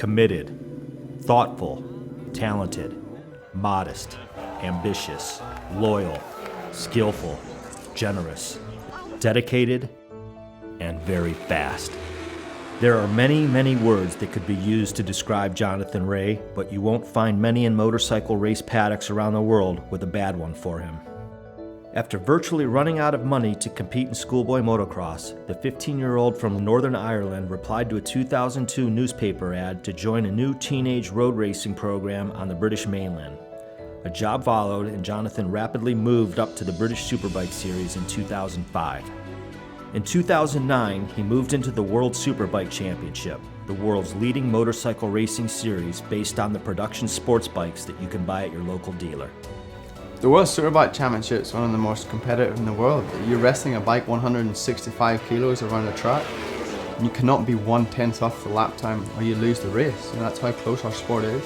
Committed, thoughtful, talented, modest, ambitious, loyal, skillful, generous, dedicated, and very fast. There are many, many words that could be used to describe Jonathan Rea, but you won't find many in motorcycle race paddocks around the world with a bad one for him. After virtually running out of money to compete in schoolboy motocross, the 15-year-old from Northern Ireland replied to a 2002 newspaper ad to join a new teenage road racing program on the British mainland. A job followed, and Jonathan rapidly moved up to the British Superbike Series in 2005. In 2009, he moved into the World Superbike Championship, the world's leading motorcycle racing series based on the production sports bikes that you can buy at your local dealer. The World Superbike Championship is one of the most competitive in the world. You're wresting a bike 165 kilos around a track, and you cannot be 1/10 off the lap time or you lose the race, and that's how close our sport is.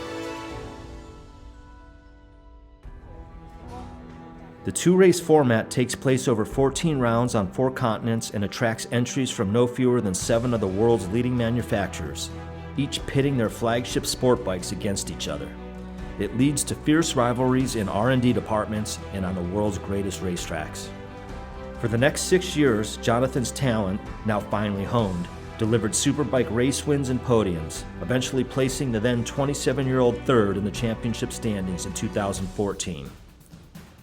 The two-race format takes place over 14 rounds on 4 continents and attracts entries from no fewer than 7 of the world's leading manufacturers, each pitting their flagship sport bikes against each other. It leads to fierce rivalries in R&D departments and on the world's greatest racetracks. For the next 6 years, Jonathan's talent, now finally honed, delivered Superbike race wins and podiums, eventually placing the then 27-year-old third in the championship standings in 2014.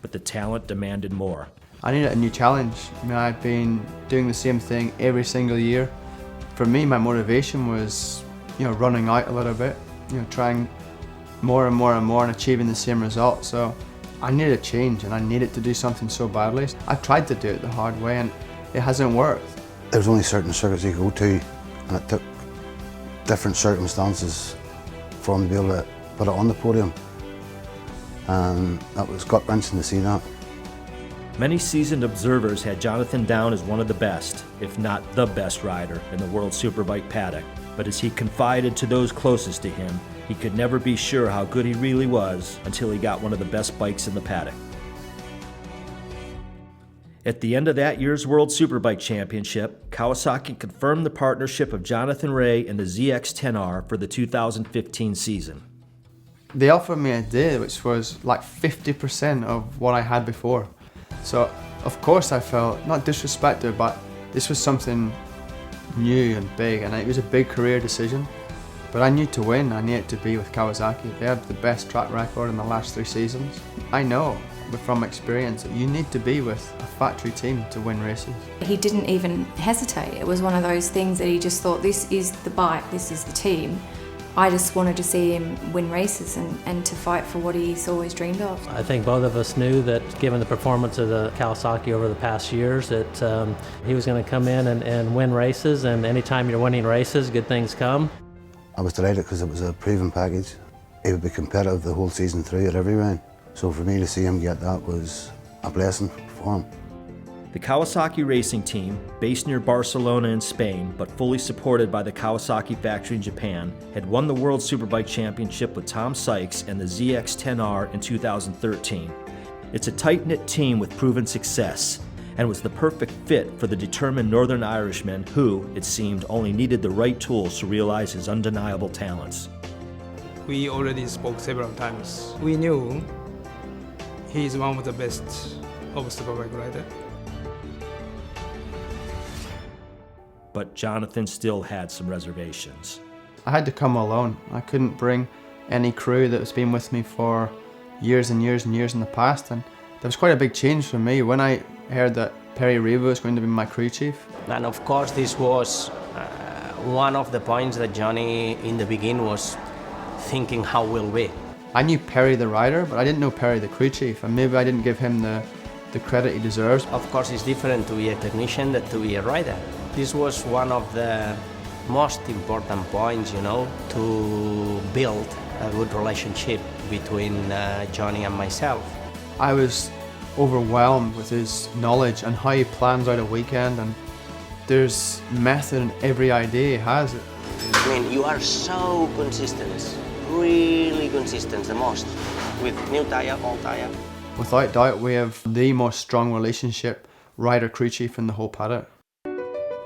But the talent demanded more. I needed a new challenge. I mean, I've been doing the same thing every single year. For me, my motivation was, running out a little bit, trying more and more and more and achieving the same result. So I needed a change, and I needed to do something so badly. I've tried to do it the hard way, and it hasn't worked. There's only certain circuits you go to, and it took different circumstances for him to be able to put it on the podium. And that was gut-wrenching to see that. Many seasoned observers had Jonathan down as one of the best, if not the best rider in the World Superbike paddock. But as he confided to those closest to him, he could never be sure how good he really was until he got one of the best bikes in the paddock. At the end of that year's World Superbike Championship, Kawasaki confirmed the partnership of Jonathan Rea and the ZX-10R for the 2015 season. They offered me a deal which was like 50% of what I had before. So of course I felt, not disrespected, but this was something new and big, and it was a big career decision. But I knew to win, I needed to be with Kawasaki. They have the best track record in the last 3 seasons. I know from experience that you need to be with a factory team to win races. He didn't even hesitate. It was one of those things that he just thought, this is the bike, this is the team. I just wanted to see him win races and to fight for what he's always dreamed of. I think both of us knew that given the performance of the Kawasaki over the past years that he was going to come in and win races, and anytime you're winning races, good things come. I was delighted because it was a proven package. He would be competitive the whole season through at every round. So for me to see him get that was a blessing for him. The Kawasaki racing team, based near Barcelona in Spain, but fully supported by the Kawasaki factory in Japan, had won the World Superbike Championship with Tom Sykes and the ZX-10R in 2013. It's a tight-knit team with proven success, and was the perfect fit for the determined Northern Irishman who, it seemed, only needed the right tools to realize his undeniable talents. We already spoke several times. We knew he's one of the best of Superbike rider. But Jonathan still had some reservations. I had to come alone. I couldn't bring any crew that has been with me for years and years and years in the past, and there was quite a big change for me when I heard that Perry Reva was going to be my crew chief. And of course this was one of the points that Johnny in the beginning was thinking how will we. I knew Perry the rider, but I didn't know Perry the crew chief, and maybe I didn't give him the credit he deserves. Of course it's different to be a technician than to be a rider. This was one of the most important points, to build a good relationship between Johnny and myself. I was overwhelmed with his knowledge and how he plans out a weekend, and there's method in every idea he has. I mean, you are so consistent, really consistent, the most, with new tire, old tire. Without doubt, we have the most strong relationship rider-crew chief in the whole paddock.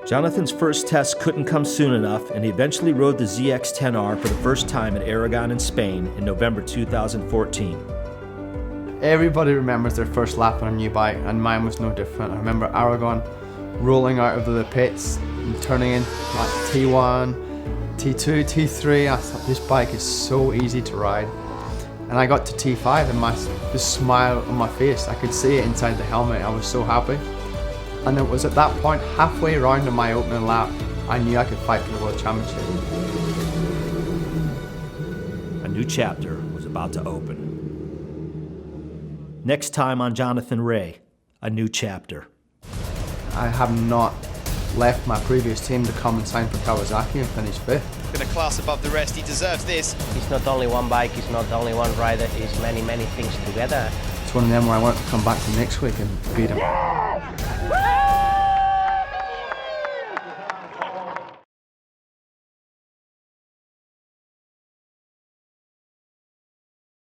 Jonathan's first test couldn't come soon enough, and he eventually rode the ZX-10R for the first time at Aragon in Spain in November 2014. Everybody remembers their first lap on a new bike, and mine was no different. I remember Aragon rolling out of the pits and turning in like T1, T2, T3. I thought this bike is so easy to ride. And I got to T5 and the smile on my face, I could see it inside the helmet. I was so happy. And it was at that point, halfway around in my opening lap, I knew I could fight for the World Championship. A new chapter was about to open. Next time on Jonathan Rea, a new chapter. I have not left my previous team to come and sign for Kawasaki and finish 5th. In a class above the rest, he deserves this. It's not only one bike, it's not only one rider, it's many, many things together. It's one of them where I want to come back to next week and beat him.